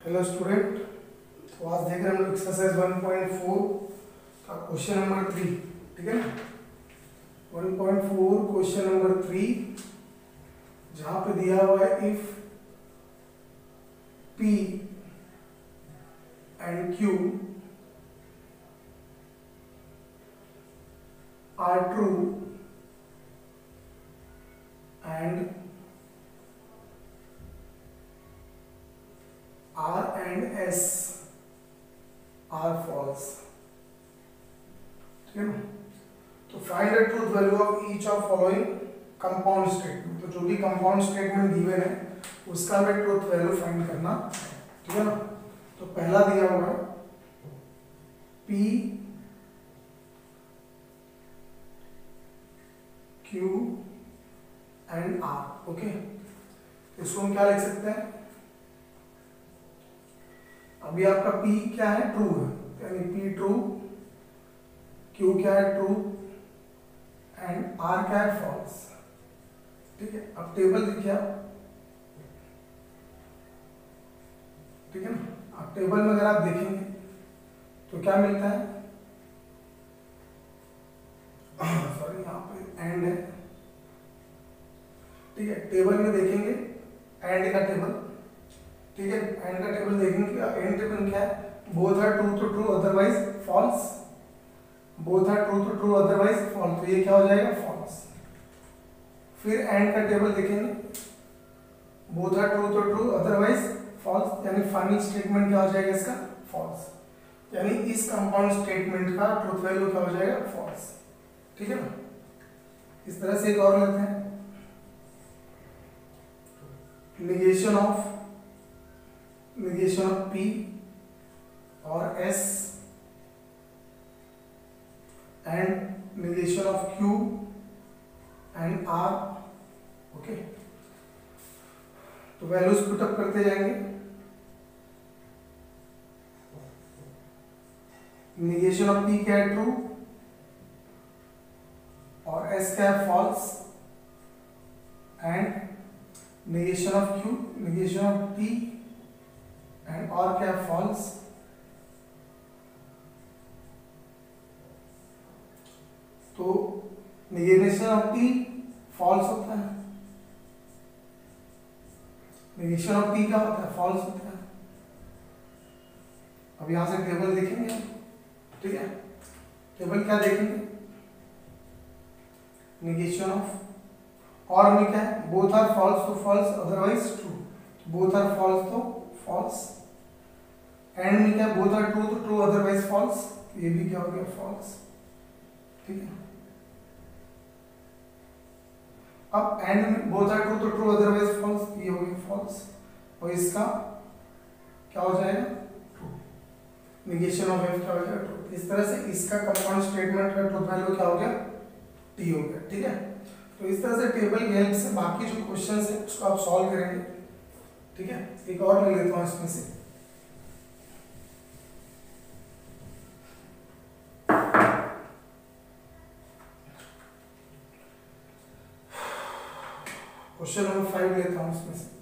Hello student, तो आज देख रहे हैं हम लोग एक्सरसाइज 1.4 का क्वेश्चन नंबर 3। ठीक है ना। 1.4 क्वेश्चन नंबर 3 जहां पे दिया हुआ है if P and Q are true and R and S are false। ठीक है ना। तो find the truth value of each of following compound statement. तो जो भी कंपाउंड स्टेटमेंट गिवन है उसका हमें ट्रूथ वैल्यू फाइंड करना है। ठीक है ना। तो पहला दिया हुआ है P Q and R। Okay, इसको हम क्या लिख सकते हैं? अभी आपका P क्या है? ट्रू है, यानी P ट्रू, Q क्या है? ट्रू, एंड R क्या है? फॉल्स। ठीक है। अब टेबल देखिए आप, ठीक है ना। अब टेबल में अगर आप देखेंगे तो क्या मिलता है? सॉरी, यहाँ पे एंड है। ठीक है, टेबल में देखेंगे एंड का टेबल। ठीक है, एंड का टेबल देखेंगे, एंड टेबल क्या है? बोथ आर ट्रू तो true otherwise false, both are true तो ट्रू अदरवाइज फॉल्स। तो ये क्या हो जाएगा? फॉल्स। फिर एंड का टेबल देखेंगे, बोथ आर ट्रू तो ट्रू अदरवाइज फॉल्स, यानी फाइनल स्टेटमेंट क्या हो जाएगा इसका? फॉल्स। यानी इस कंपाउंड स्टेटमेंट का ट्रूथ वैल्यू क्या हो जाएगा? फॉल्स। ठीक है ना। इस तरह से एक और लेते हैं, negation of P और S and negation of Q and R। Okay, तो वैल्यूज पुटअप करते जाएंगे। negation of P क्या है? ट्रू, और S क्या है? False, and negation of Q, negation of P and R क्या है? false। तो negation of P false होता है, negation of P क्या होता है? false होता है। अब यहां से टेबल देखेंगे, ठीक है। टेबल क्या देखेंगे? negation of और में क्या है? बोथ आर फॉल्स तो false otherwise true, both are false तो फॉल्स। एंड में क्या है? बोथ आर ट्रू तो ट्रू अदरवाइज फॉल्स, ये भी क्या हो गया? फॉल्स। ठीक है। अब एंड में बोथ आर ट्रू तो ट्रू अदरवाइज फॉल्स, ये हो गया फॉल्स, और इसका क्या हो जाएगा? ट्रू। नेगेशन ऑफ एफ क्या हो जाएगा? ट्रू। इस तरह से इसका कंपाउंड स्टेटमेंट का ट्रूथ वैल्यू क्या हो गया? टी हो गया। ठीक है। तो इस तरह से टेबल की हेल्प से बाकी जो क्वेश्चंस है उसको आप सॉल्व करेंगे। ठीक है। एक और ले लेता हूं इसमें से, क्वेश्चन नंबर 5 लेता हूं इसमें से।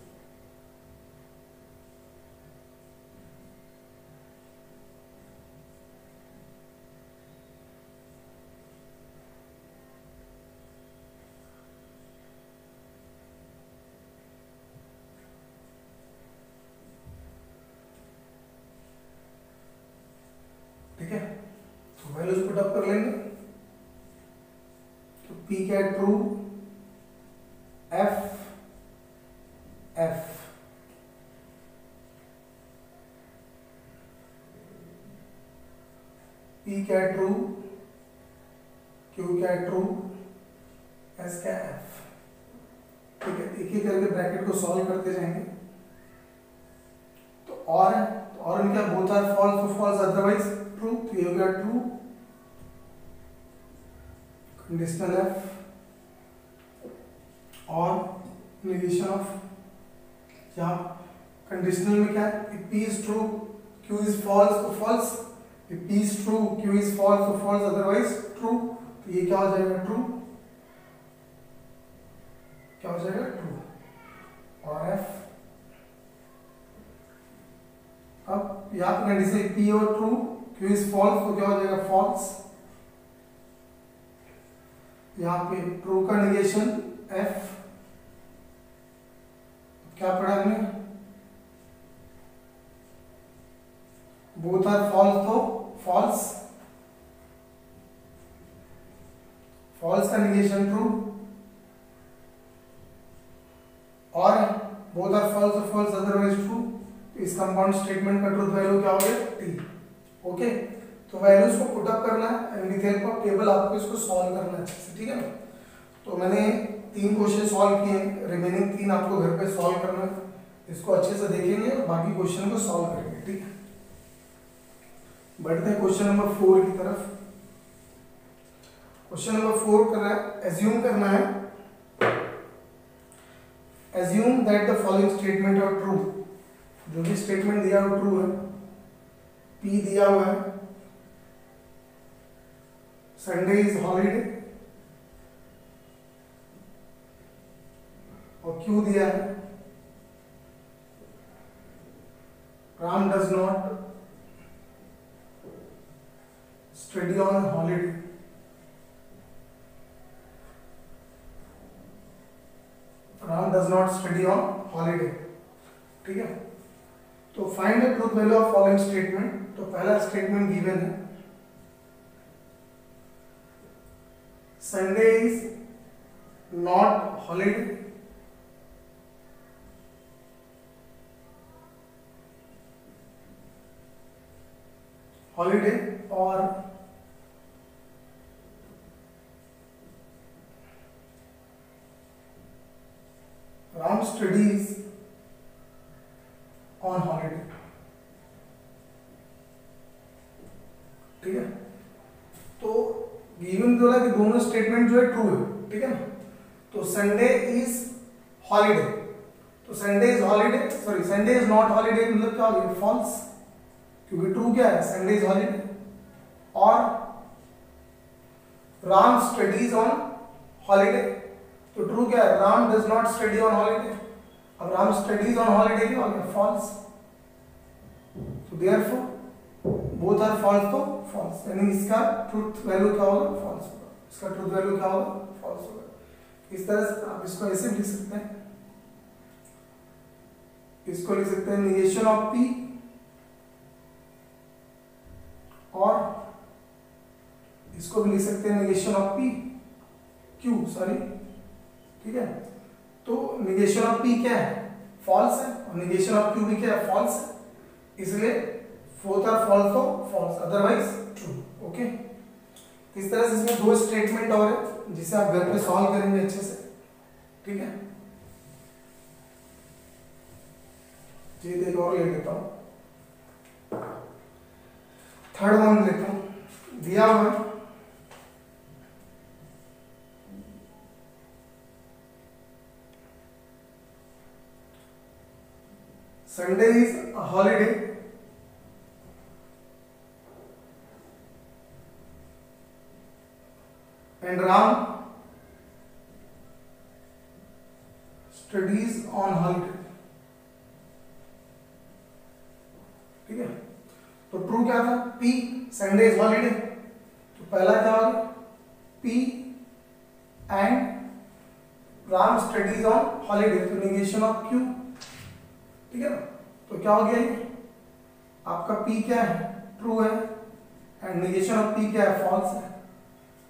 ठीक है, तो वैल्यूज पुट अप कर लेंगे। तो P क्या है? ट्रू, F F P क्या है? ट्रू, Q क्या है? ट्रू, S क्या है? F। ठीक है, एक एक करके ब्रैकेट को सॉल्व करते जाएंगे। तो और है, तो और में क्या? बोथ आर फॉल्स तो फॉल्स अदरवाइज ट्रू, तो ये हो गया ट्रू। कंडीशनल एफ और नेगेशन ऑफ, यहाँ कंडीशनल में क्या है? If P is true Q is false तो false, if P is true Q is false तो फॉल्स अदरवाइज ट्रू। तो ये क्या हो जाएगा? ट्रू। क्या हो जाएगा? ट्रू। और F अब यहाँ पे कंडीशन P और ट्रू, Q इज फॉल्स, तो क्या हो जाएगा फॉल्स। यहाँ पे ट्रू का निगेशन F, क्या पढ़ा हमने, बोथ आर फॉल्स तो फॉल्स, फॉल्स का निगेशन ट्रू, और बोथ आर फॉल्स और फॉल्स अदरवाइज ट्रू। तो इस कंपाउंड स्टेटमेंट का ट्रूथ वैल्यू क्या हो गया T। ओके, तो वैल्यूज को पुट अप करना है and with help of table आपको इसको सॉल्व करना है अच्छे से, ठीक है ना। तो मैंने 3 क्वेश्चन सॉल्व किए, रिमेनिंग 3 आपको घर पे सॉल्व करना है। इसको अच्छे से देखेंगे और बाकी क्वेश्चन को सॉल्व करेंगे, ठीक है। बढ़ते हैं क्वेश्चन नंबर 4 की तरफ। क्वेश्चन नंबर 4 कर रहा है, एज्यूम करना है, assume that the following statement are true. जो भी स्टेटमेंट दिया हुआ ट्रू है, P दिया हुआ है, संडे इज हॉलीडे, और Q दिया है, Ram does not study on holiday. Ram does not study on holiday, ठीक है। तो find the truth value of following statement. तो पहला स्टेटमेंट गिवन है, Sunday is not holiday, holiday, और राम स्टडीज ऑन हॉलीडे, ठीक है। तो गिवन बोला कि दोनों स्टेटमेंट जो है ट्रू है, ठीक है ना। तो संडे इज हॉलीडे, तो Sunday is holiday, sorry Sunday is not holiday मतलब क्या हो गया फॉल्स, क्योंकि ट्रू क्या है संडे इज हॉलीडे। और राम स्टडीज ऑन हॉलीडे, तो ट्रू क्या है Ram does not study on holiday. अब राम स्टडीज ऑन हॉलीडे क्या हो गया फॉल्स, तो देयरफॉर बोथ आर फॉल्स तो फॉल्स, यानी इसका ट्रूथ वैल्यू क्या होगा फॉल्स होगा, इसका ट्रूथ वैल्यू क्या होगा फॉल्स होगा। इस तरह से आप इसको ऐसे लिख सकते हैं, इसको लिख सकते हैं निगेशन ऑफ P, और इसको भी लिख सकते हैं negation of P Q, sorry, ठीक है। तो निगेशन ऑफ P क्या है फॉल्स है, और निगेशन ऑफ Q भी क्या है फॉल्स है, इसलिए बोथ आर फॉल्स तो फॉल्स अदरवाइज ट्रू। ओके, इस तरह से इसमें 2 स्टेटमेंट और है जिसे आप घर पे सॉल्व करेंगे अच्छे से, ठीक है। जी एक और ले लेता हूं, थर्ड वन लेता हूं, दिया हुआ है Sunday is a holiday, and Ram studies on holiday, ठीक है। तो ट्रू क्या था P, Sunday is holiday, तो पहला क्या होगा P and Ram studies on holiday, तो negation of Q, ठीक है ना। तो क्या हो गया ये आपका P क्या है ट्रू है, एंड निगेशन ऑफ P क्या है फॉल्स है,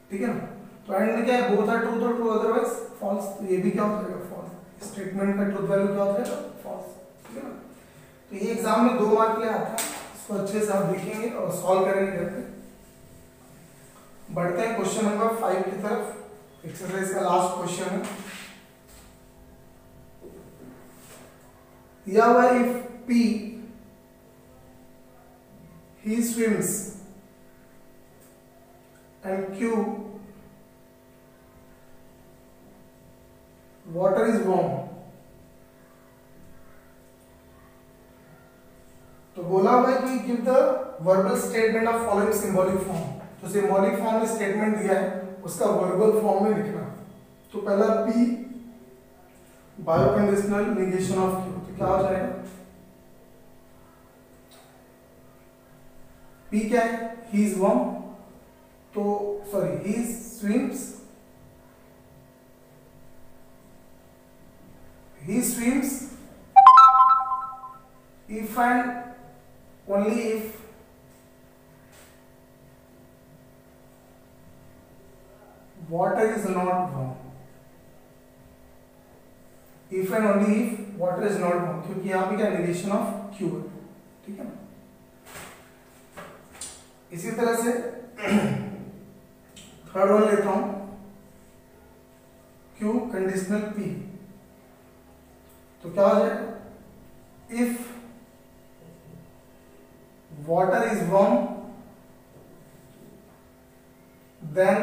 ठीक है ना। तो एंड में क्या है बोथ आर ट्रू तो ट्रू अदरवाइज फॉल्स, तो ये भी क्या हो जाएगा फॉल्स, स्टेटमेंट का ट्रूथ वैल्यू क्या हो जाएगा फॉल्स, ठीक है ना। तो ये एग्जाम में 2 मार्क के लिए आता है, इसको अच्छे से आप देखेंगे और सॉल्व करेंगे घर पे। बढ़ते हैं क्वेश्चन नंबर 5 की तरफ, एक्सरसाइज का लास्ट क्वेश्चन है। दिया हुआ if P he swims and Q water is warm, तो बोला हुआ है कि give the verbal statement of following symbolic form. तो सिंबॉलिक फॉर्म में स्टेटमेंट दिया है उसका वर्बल फॉर्म में लिखना। तो पहला P bio conditional negation of Q, तो क्या हो जाएगा पी क्या है, ही इज वर्म, तो sorry he swims, he swims if and only if water is not warm, if and only if water is not warm, क्योंकि यहाँ पे क्या negation of Q है, ठीक है ना। इसी तरह से थर्ड वन लेता हूं, Q कंडीशनल P, तो क्या हो जाएगा, if water is warm then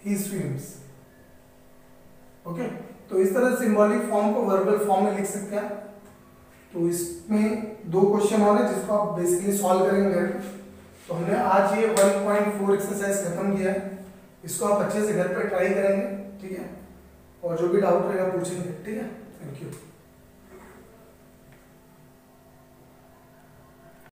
he swims. Okay, तो इस तरह सिंबॉलिक फॉर्म को वर्बल फॉर्म में लिख सकते हैं। तो इसमें दो क्वेश्चन और है जिसको आप बेसिकली सॉल्व करेंगे। तो हमने आज ये 1.4 एक्सरसाइज खत्म किया है, इसको आप अच्छे से घर पे ट्राई करेंगे, ठीक है, और जो भी डाउट रहेगा पूछेंगे, ठीक है। Thank you.